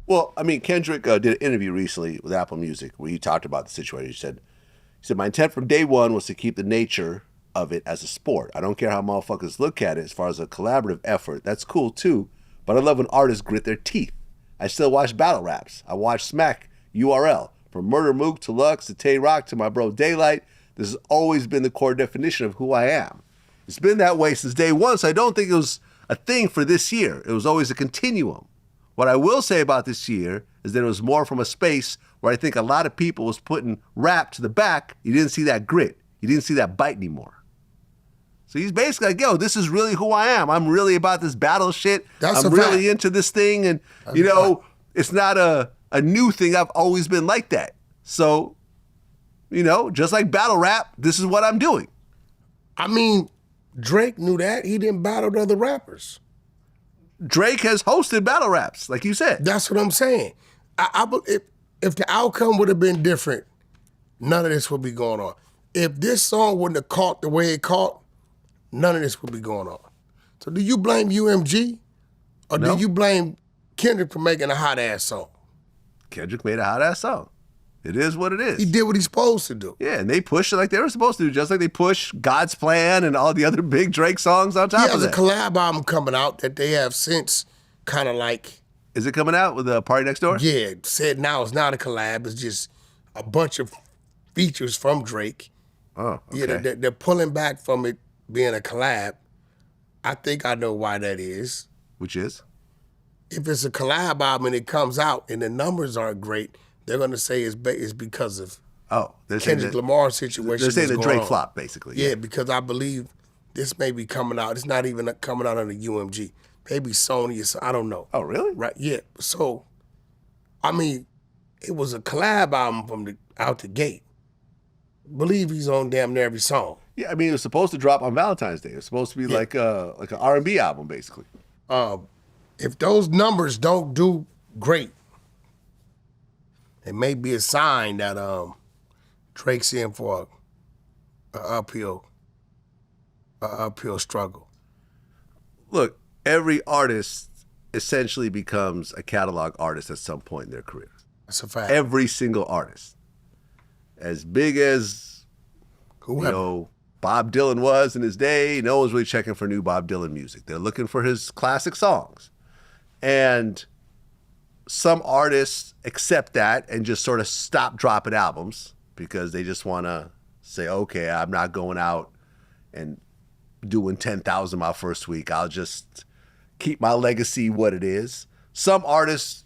Well, I mean, Kendrick did an interview recently with Apple Music where he talked about the situation. He said, my intent from day one was to keep the nature of it as a sport. I don't care how motherfuckers look at it as far as a collaborative effort. That's cool too, but I love when artists grit their teeth. I still watch battle raps. I watch Smack URL. From Murder Mook to Lux to Tay Rock to my bro Daylight, this has always been the core definition of who I am. It's been that way since day one, so I don't think it was a thing for this year. It was always a continuum. What I will say about this year is that it was more from a space where I think a lot of people was putting rap to the back. You didn't see that grit. You didn't see that bite anymore. So he's basically like, yo, this is really who I am. I'm really about this battle shit. I'm really into this thing. And, it's not a new thing. I've always been like that. So, just like battle rap, this is what I'm doing. I mean, Drake knew that. He didn't battle other rappers. Drake has hosted battle raps, like you said. That's what I'm saying. If the outcome would have been different, none of this would be going on. If this song wouldn't have caught the way it caught, none of this would be going on. So do you blame UMG or do you blame Kendrick for making a hot-ass song? Kendrick made a hot-ass song. It is what it is. He did what he's supposed to do. Yeah, and they pushed it like they were supposed to do, just like they push God's Plan and all the other big Drake songs on top of that. He has a collab album coming out that they have since kind of like... Is it coming out with Party Next Door? Yeah, said now it's not a collab. It's just a bunch of features from Drake. Oh, okay. Yeah, they're pulling back from it being a collab. I think I know why that is. Which is? If it's a collab album and it comes out and the numbers aren't great, they're going to say it's because of Kendrick Lamar situation. They're saying the Drake flop, basically. Yeah, because I believe this may be coming out. It's not even coming out under UMG. Maybe Sony or I don't know. Oh, really? Right, yeah. So, I mean, it was a collab album from out the gate. Believe he's on damn near every song. Yeah, I mean, it was supposed to drop on Valentine's Day. It was supposed to be like an R&B album, basically. If those numbers don't do great, it may be a sign that Drake's in for an uphill struggle. Look, every artist essentially becomes a catalog artist at some point in their career. That's a fact. Every single artist. As big as, Bob Dylan was in his day, no one's really checking for new Bob Dylan music. They're looking for his classic songs. And some artists accept that and just sort of stop dropping albums because they just want to say, okay, I'm not going out and doing 10,000 my first week. I'll just keep my legacy what it is. Some artists,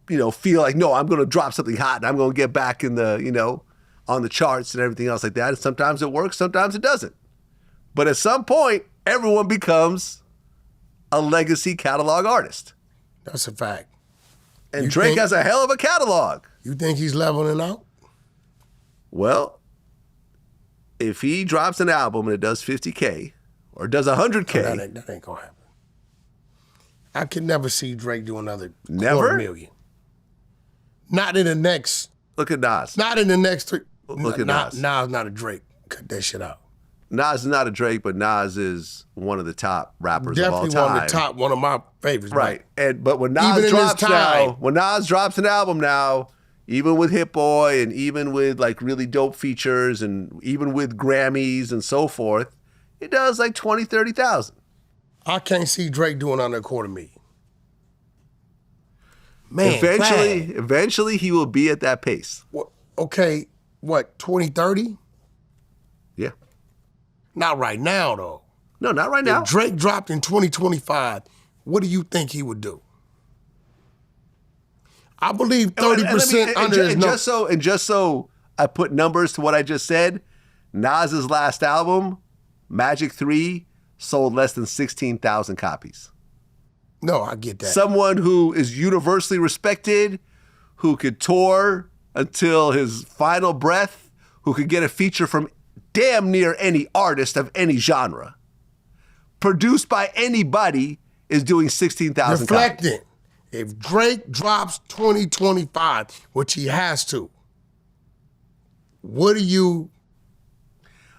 feel like, no, I'm going to drop something hot and I'm going to get back in the, on the charts and everything else like that. And sometimes it works, sometimes it doesn't. But at some point, everyone becomes a legacy catalog artist. That's a fact. And Drake has a hell of a catalog. You think he's leveling out? Well, if he drops an album and it does 50K or does 100K. No, that ain't going to happen. I could never see Drake do another $250,000. Not in the next. Look at Nas. Not in the next three. Look at Nas. Nas not a Drake. Cut that shit out. Nas is not a Drake, but Nas is one of the top rappers of all time. Definitely one of my favorites. Right. But when Nas drops an album now, even with Hit Boy and even with like really dope features and even with Grammys and so forth, it does like 20, 30,000. I can't see Drake doing under $250,000. Man, eventually he will be at that pace. Okay, 2030? Yeah. Not right now, though. No, not right now. If Drake dropped in 2025, what do you think he would do? I believe 30% under his number. Just so I put numbers to what I just said, Nas's last album, Magic 3, sold less than 16,000 copies. No, I get that. Someone who is universally respected, who could tour until his final breath, who could get a feature from damn near any artist of any genre, produced by anybody, is doing 16,000 Reflecting. copies. If Drake drops 2025, which he has to, what do you...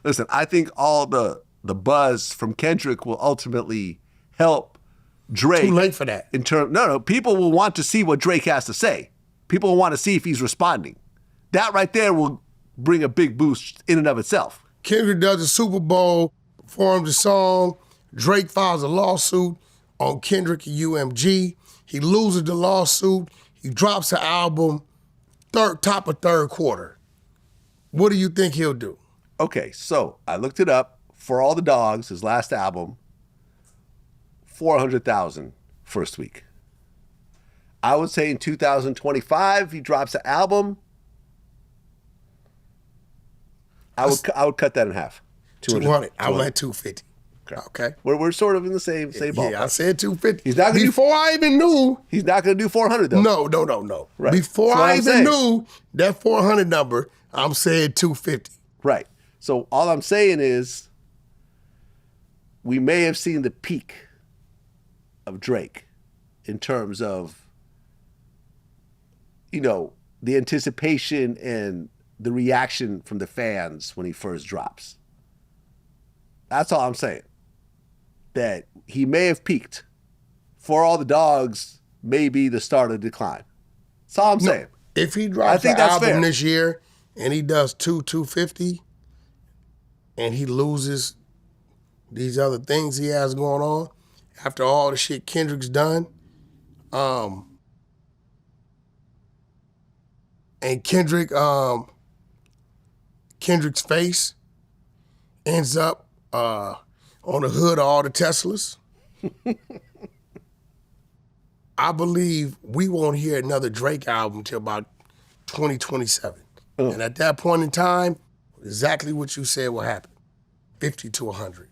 Listen, I think all the buzz from Kendrick will ultimately help Drake. Too late for that. No, people will want to see what Drake has to say. People will want to see if he's responding. That right there will bring a big boost in and of itself. Kendrick does the Super Bowl, performs the song. Drake files a lawsuit on Kendrick and UMG. He loses the lawsuit. He drops the album top of third quarter. What do you think he'll do? Okay, so I looked it up. For All the Dogs, his last album, 400,000 first week. I would say in 2025, he drops an album. I would cut that in half. 200. I went 250. Okay. We're sort of in the same ballpark. Yeah, I said 250. He's not gonna Before I even knew. He's not going to do 400 though. No. Right. Before I even knew that 400 number, I'm saying 250. Right. So all I'm saying is we may have seen the peak of Drake in terms of, the anticipation and the reaction from the fans when he first drops. That's all I'm saying. That he may have peaked. For All the Dogs may be the start of decline. That's all I'm saying. If he drops an album this year and he does 250 and he loses these other things he has going on after all the shit Kendrick's done, and Kendrick's face ends up on the hood of all the Teslas, I believe we won't hear another Drake album till about 2027. And at that point in time, exactly what you said will happen, 50 to 100.